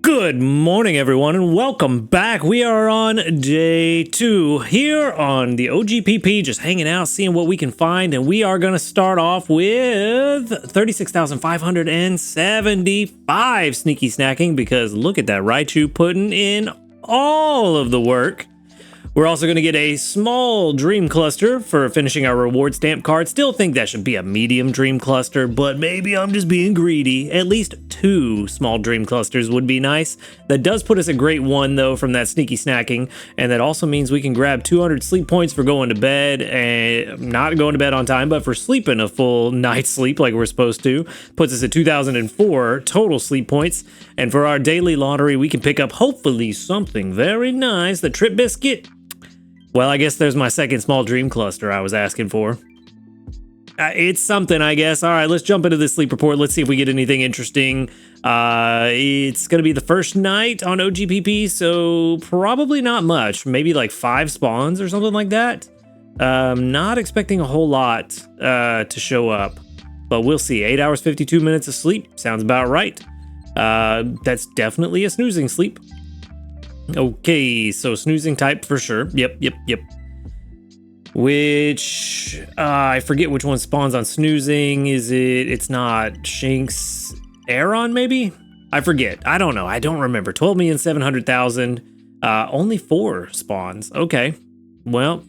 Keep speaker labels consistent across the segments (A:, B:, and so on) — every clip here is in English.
A: Good morning, everyone, and welcome back. We are on day 2 here on the OGPP, just hanging out, seeing what we can find, and we are going to start off with 36,575 sneaky snacking because look at that Raichu putting in all of the work. We're also going to get a small dream cluster for finishing our reward stamp card. Still think that should be a medium dream cluster, but maybe I'm just being greedy. At least 2 small dream clusters would be nice. That does put us a great 1 though from that sneaky snacking, and that also means we can grab 200 sleep points for going to bed, and not going to bed on time, but for sleeping a full night's sleep like we're supposed to. Puts us at 2,004 total sleep points, and for our daily lottery we can pick up hopefully something very nice. The Trip Biscuit. Well, I guess there's my second small dream cluster I was asking for. It's something, I guess. All right, let's jump into this sleep report. Let's see if we get anything interesting. It's going to be the first night on OGPP, so probably not much. Maybe like 5 spawns or something like that. Not expecting a whole lot to show up, but we'll see. 8 hours, 52 minutes of sleep. Sounds about right. That's definitely a snoozing sleep. Okay, so snoozing type for sure. Yep. Which, I forget which one spawns on snoozing. It's not Shinx Aeron maybe? I forget. I don't know. I don't remember. 12,700,000. Only 4 spawns. Okay. Well,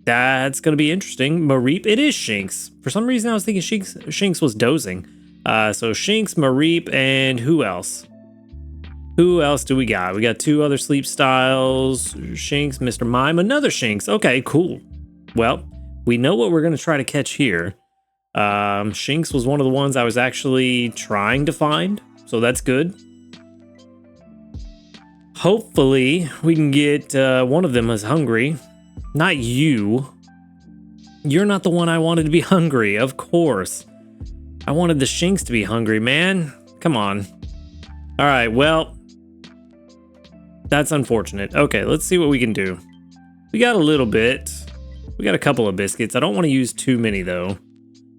A: that's going to be interesting. Mareep, it is Shinx. For some reason I was thinking Shinx was dozing. So Shinx, Mareep, and who else? Who else do we got? We got 2 other sleep styles. Shinx, Mr. Mime, another Shinx. Okay, cool. Well, we know what we're going to try to catch here. Shinx was one of the ones I was actually trying to find, so that's good. Hopefully, we can get one of them as hungry. Not you. You're not the one I wanted to be hungry, of course. I wanted the Shinx to be hungry, man. Come on. All right, well, that's unfortunate. Okay, let's see what we can do. We got a little bit. We got a couple of biscuits. I don't want to use too many, though.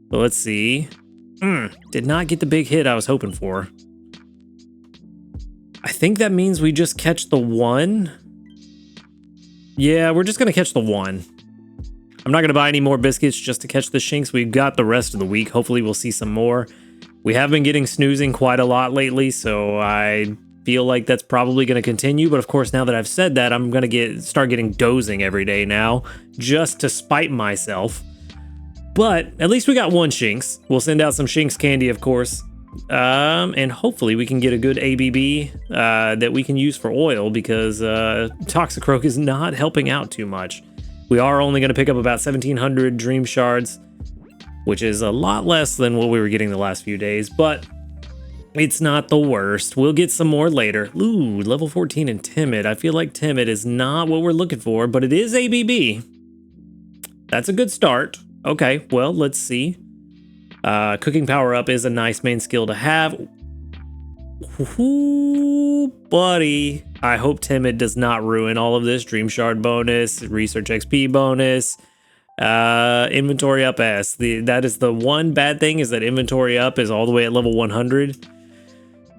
A: But let's see. Did not get the big hit I was hoping for. I think that means we just catch the 1. Yeah, we're just going to catch the 1. I'm not going to buy any more biscuits just to catch the Shinx. We've got the rest of the week. Hopefully we'll see some more. We have been getting snoozing quite a lot lately, so I feel like that's probably going to continue. But of course, now that I've said that, I'm going to start getting dozing every day now, just to spite myself. But at least we got 1 Shinx. We'll send out some Shinx candy, of course. And hopefully we can get a good ABB that we can use for oil, because Toxicroak is not helping out too much. We are only going to pick up about 1,700 Dream Shards, which is a lot less than what we were getting the last few days, but it's not the worst. We'll get some more later. Ooh, level 14 and Timid. I feel like Timid is not what we're looking for, but it is ABB. That's a good start. Okay, well, let's see. Cooking Power Up is a nice main skill to have. Ooh, buddy. I hope Timid does not ruin all of this. Dream Shard bonus, Research XP bonus. Inventory up S. That is the one bad thing, is that inventory up is all the way at level 100.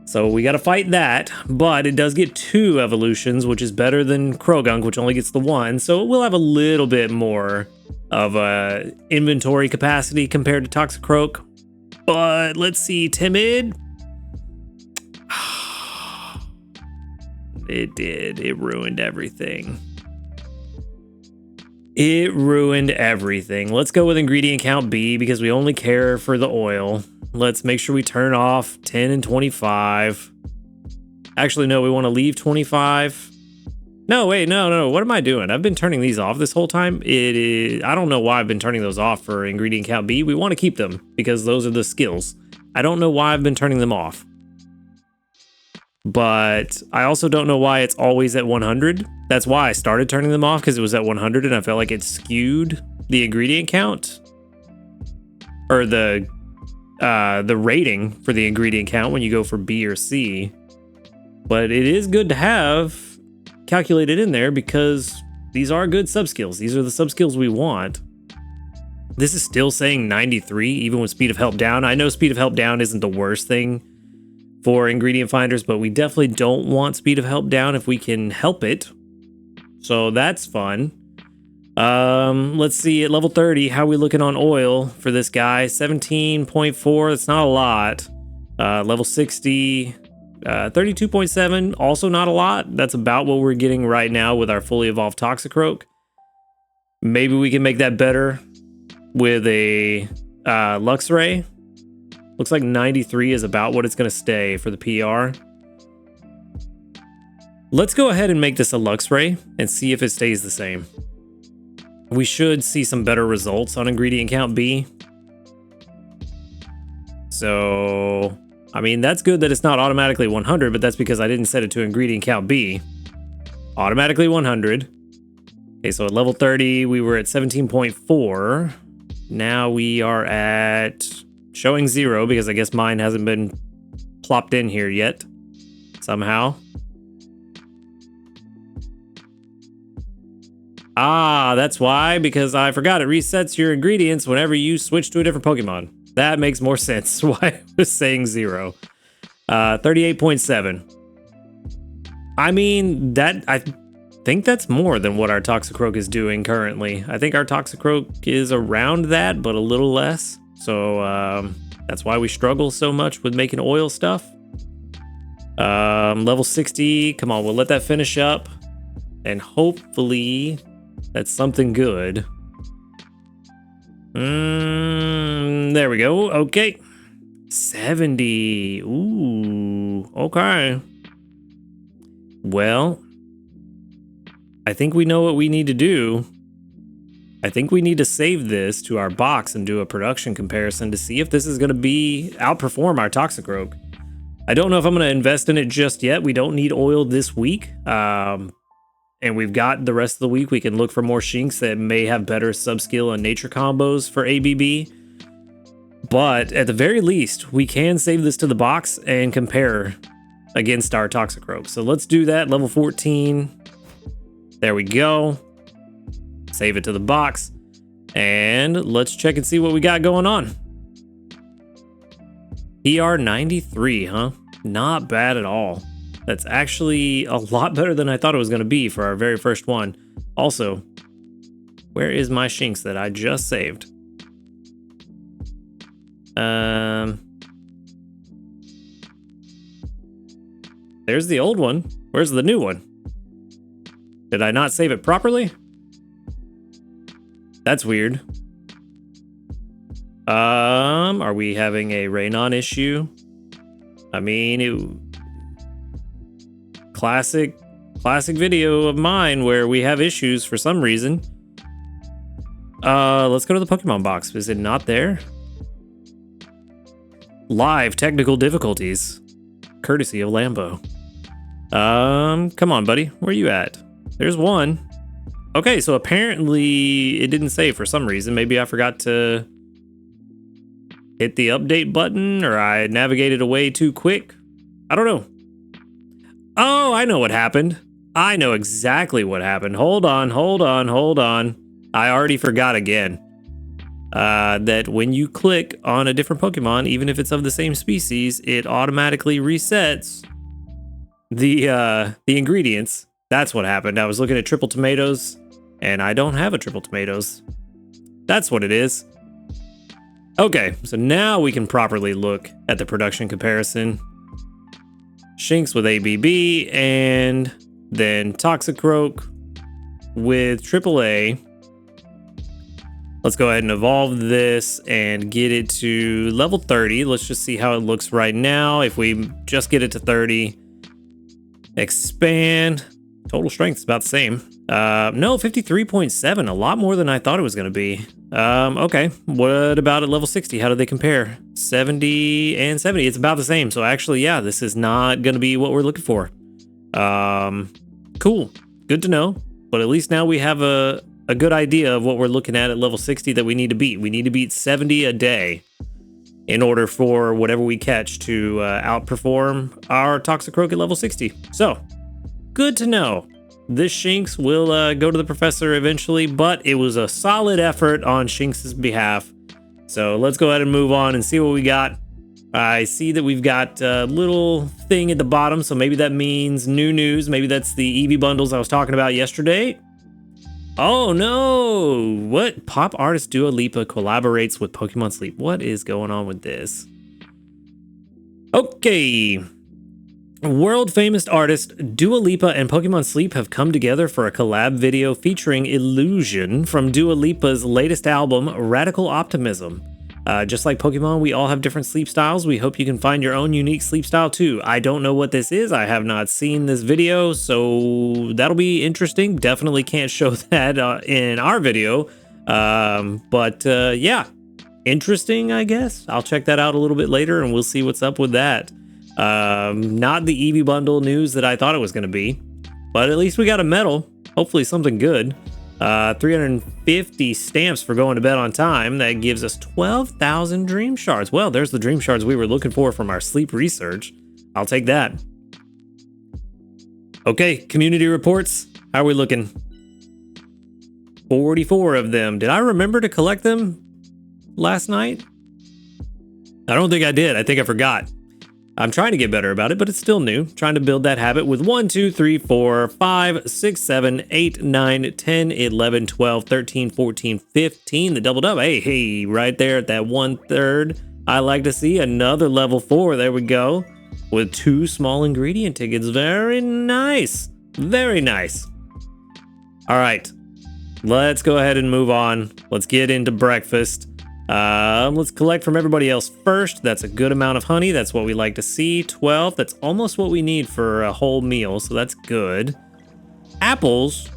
A: So we got to fight that, but it does get 2 evolutions, which is better than Krogunk, which only gets the 1. So we'll have a little bit more of inventory capacity compared to Toxicroak. But let's see, Timid. It did. It ruined everything. It ruined everything. Let's go with ingredient count B because we only care for the oil. Let's make sure we turn off 10 and 25. Actually, no, we want to leave 25. No, wait, no. What am I doing? I've been turning these off this whole time. I don't know why I've been turning those off for ingredient count B. We want to keep them because those are the skills. I don't know why I've been turning them off. But I also don't know why it's always at 100. That's why I started turning them off, because it was at 100 and I felt like it skewed the ingredient count. Or the rating for the ingredient count when you go for B or C. But it is good to have calculated in there because these are good sub-skills. These are the sub-skills we want. This is still saying 93, even with speed of help down. I know speed of help down isn't the worst thing for ingredient finders, but we definitely don't want speed of help down if we can help it. So that's fun. Let's see, at level 30, how are we looking on oil for this guy? 17.4, that's not a lot. Level 60, 32.7, also not a lot. That's about what we're getting right now with our fully evolved Toxicroak. Maybe we can make that better with a Luxray. Looks like 93 is about what it's going to stay for the PR. Let's go ahead and make this a Luxray and see if it stays the same. We should see some better results on ingredient count B. So, I mean, that's good that it's not automatically 100, but that's because I didn't set it to ingredient count B. Automatically 100. Okay, so at level 30, we were at 17.4. Now we are at showing 0 because I guess mine hasn't been plopped in here yet somehow. Ah, that's why, because I forgot it resets your ingredients whenever you switch to a different Pokemon. That makes more sense why I was saying 0. 38.7. I mean, I think that's more than what our Toxicroak is doing currently. I think our Toxicroak is around that, but a little less. So that's why we struggle so much with making oil stuff. Level 60, come on, we'll let that finish up. And hopefully that's something good. There we go. Okay. 70. Ooh. Okay. Well, I think we know what we need to do. I think we need to save this to our box and do a production comparison to see if this is going to outperform our Toxicroak. I don't know if I'm going to invest in it just yet. We don't need oil this week. And we've got the rest of the week. We can look for more Shinx that may have better sub-skill and nature combos for ABB. But at the very least, we can save this to the box and compare against our Toxicroak. So let's do that. Level 14. There we go. Save it to the box. And let's check and see what we got going on. PR 93, huh? Not bad at all. That's actually a lot better than I thought it was going to be for our very first one. Also, where is my Shinx that I just saved? There's the old one. Where's the new one? Did I not save it properly? That's weird. Are we having a Raynon issue? I mean, classic video of mine where we have issues for some reason. Let's go to the Pokemon box. Is it not there? Live technical difficulties. Courtesy of Lambo. Come on, buddy. Where you at? There's one. Okay, so apparently it didn't save for some reason. Maybe I forgot to hit the update button, or I navigated away too quick. I don't know. Oh, I know what happened. I know exactly what happened. Hold on. I already forgot again. That when you click on a different Pokemon, even if it's of the same species, it automatically resets the ingredients. That's what happened. I was looking at triple tomatoes, and I don't have a triple tomatoes. That's what it is. Okay, so now we can properly look at the production comparison. Shinx with ABB, and then Toxicroak with AAA. Let's go ahead and evolve this and get it to level 30. Let's just see how it looks right now. If we just get it to 30, expand. Total strength is about the same. No, 53.7, a lot more than I thought it was going to be. Okay, what about at level 60? How do they compare? 70 and 70, it's about the same. So actually, yeah, this is not going to be what we're looking for. Cool, good to know. But at least now we have a good idea of what we're looking at level 60 that we need to beat. We need to beat 70 a day in order for whatever we catch to outperform our Toxicroak at level 60. So, good to know. This Shinx will go to the professor eventually, but it was a solid effort on Shinx's behalf. So let's go ahead and move on and see what we got. I see that we've got a little thing at the bottom, so maybe that means new news. Maybe that's the Eevee bundles I was talking about yesterday. Oh no! What? Pop artist Dua Lipa collaborates with Pokemon Sleep. What is going on with this? Okay. World famous artist Dua Lipa and Pokemon Sleep have come together for a collab video featuring Illusion from Dua Lipa's latest album, Radical Optimism. Just like Pokemon, we all have different sleep styles. We hope you can find your own unique sleep style too. I don't know what this is. I have not seen this video, so that'll be interesting. Definitely can't show that in our video. Yeah, interesting, I guess. I'll check that out a little bit later and we'll see what's up with that. Not the Eevee bundle news that I thought it was going to be, but at least we got a medal. Hopefully something good. 350 stamps for going to bed on time. That gives us 12,000 dream shards. Well, there's the dream shards we were looking for from our sleep research. I'll take that. Okay, community reports. How are we looking? 44 of them. Did I remember to collect them last night? I don't think I did. I think I forgot. I'm trying to get better about it, but it's still new. Trying to build that habit with 1, 2, 3, 4, 5, 6, 7, 8, 9, 10, 11, 12, 13, 14, 15. The doubled up. Hey, right there at that 1/3. I like to see another level 4. There we go. With 2 small ingredient tickets. Very nice. Very nice. All right. Let's go ahead and move on. Let's get into breakfast. Let's collect from everybody else first. That's a good amount of honey. That's what we like to see. 12. That's almost what we need for a whole meal, so that's good. Apples.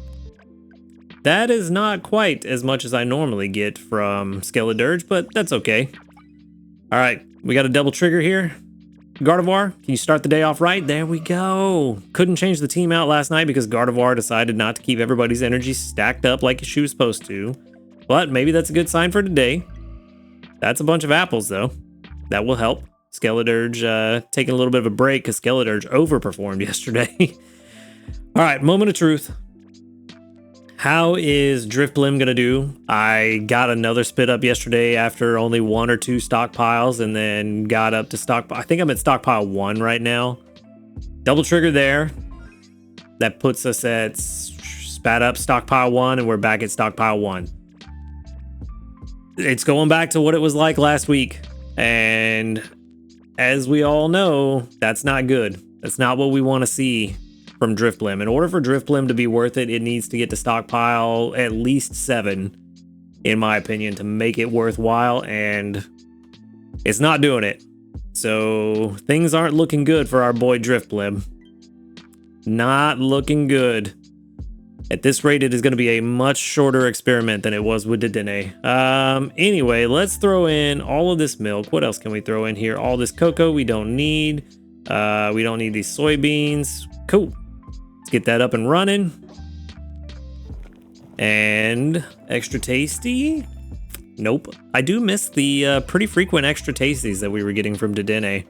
A: That is not quite as much as I normally get from Skeledirge, but that's okay. All right, we got a double trigger here. Gardevoir, can you start the day off right? There we go. Couldn't change the team out last night because Gardevoir decided not to keep everybody's energy stacked up like she was supposed to. But maybe that's a good sign for today. That's a bunch of apples, though. That will help. Skeledirge taking a little bit of a break because Skeledirge overperformed yesterday. All right, moment of truth. How is Drifblim going to do? I got another spit up yesterday after only 1 or 2 stockpiles and then got up to stockpile. I think I'm at stockpile 1 right now. Double trigger there. That puts us at spat up stockpile 1 and we're back at stockpile 1. It's going back to what it was like last week. And as we all know, that's not good. That's not what we want to see from Drifblim. In order for Drifblim to be worth it, it needs to get to stockpile at least 7, in my opinion, to make it worthwhile. And it's not doing it. So things aren't looking good for our boy Drifblim. Not looking good. At this rate, it is going to be a much shorter experiment than it was with Dedenne. Anyway, let's throw in all of this milk. What else can we throw in here? All this cocoa we don't need. We don't need these soybeans. Cool. Let's get that up and running. And extra tasty? Nope. I do miss the pretty frequent extra tasties that we were getting from Dedenne.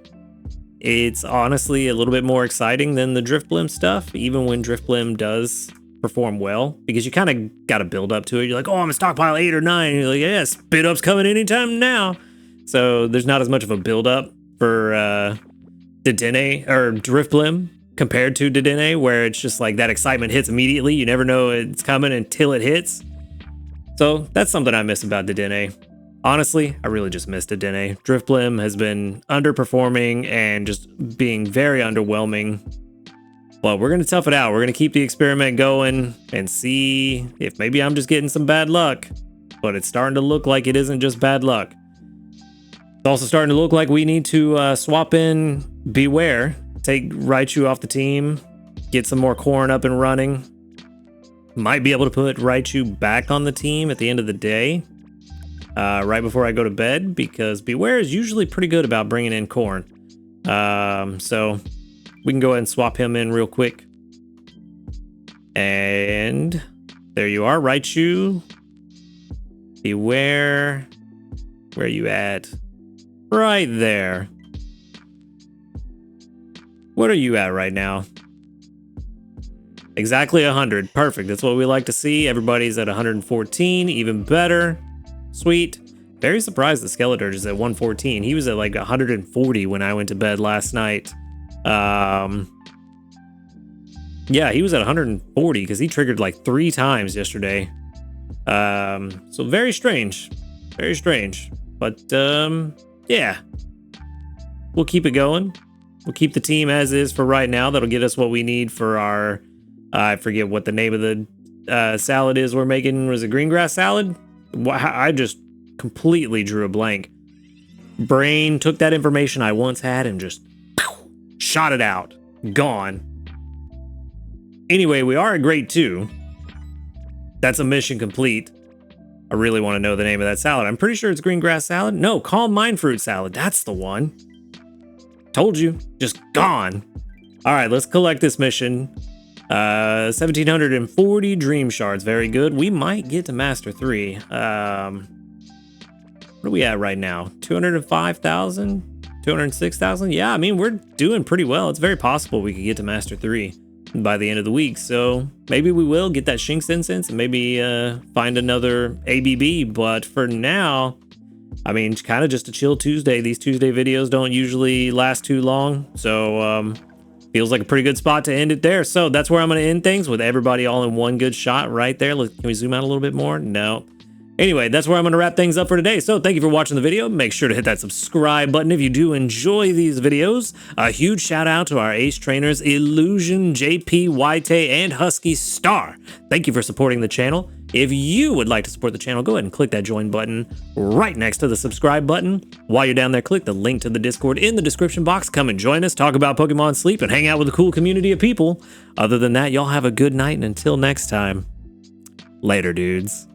A: It's honestly a little bit more exciting than the Drifblim stuff, even when Drifblim does perform well, because you kind of got to build up to it. You're like, oh, I'm a stockpile 8 or 9. And you're like, yeah, spit up's coming anytime now. So there's not as much of a build up for Dedenne or Drifblim compared to Dedenne, where it's just like that excitement hits immediately. You never know it's coming until it hits. So that's something I miss about Dedenne. Honestly, I really just missed Dedenne. Drifblim has been underperforming and just being very underwhelming. Well, we're going to tough it out. We're going to keep the experiment going and see if maybe I'm just getting some bad luck. But it's starting to look like it isn't just bad luck. It's also starting to look like we need to swap in Beware. Take Raichu off the team. Get some more corn up and running. Might be able to put Raichu back on the team at the end of the day. Right before I go to bed. Because Beware is usually pretty good about bringing in corn. So we can go ahead and swap him in real quick. And there you are, Raichu. Beware. Where are you at? Right there. What are you at right now? Exactly 100. Perfect. That's what we like to see. Everybody's at 114. Even better. Sweet. Very surprised the Skeleturge is at 114. He was at like 140 when I went to bed last night. Yeah, he was at 140 because he triggered like 3 times yesterday. So very strange. Very strange. But yeah. We'll keep it going. We'll keep the team as is for right now. That'll get us what we need for our... I forget what the name of the salad is we're making. Was it green grass salad? I just completely drew a blank. Brain took that information I once had and just shot it out. Gone. Anyway, we are at grade 2. That's a mission complete. I really want to know the name of that salad. I'm pretty sure it's green grass salad. No, calm mind fruit salad. That's the one. Told you. Just gone. All right, let's collect this mission. 1,740 dream shards. Very good. We might get to Master 3. What are we at right now? 205,000? 206,000? Yeah, I mean, we're doing pretty well. It's very possible we could get to Master 3 by the end of the week. So maybe we will get that Shinx incense and maybe find another ABB. But for now, I mean, kind of just a chill Tuesday. These Tuesday videos don't usually last too long. So feels like a pretty good spot to end it there. So that's where I'm going to end things, with everybody all in one good shot right there. Can we zoom out a little bit more? No. Anyway, that's where I'm going to wrap things up for today. So thank you for watching the video. Make sure to hit that subscribe button if you do enjoy these videos. A huge shout out to our ace trainers, Illusion, JP, Waite, and Husky Star. Thank you for supporting the channel. If you would like to support the channel, go ahead and click that join button right next to the subscribe button. While you're down there, click the link to the Discord in the description box. Come and join us, talk about Pokemon Sleep, and hang out with a cool community of people. Other than that, y'all have a good night, and until next time, later, dudes.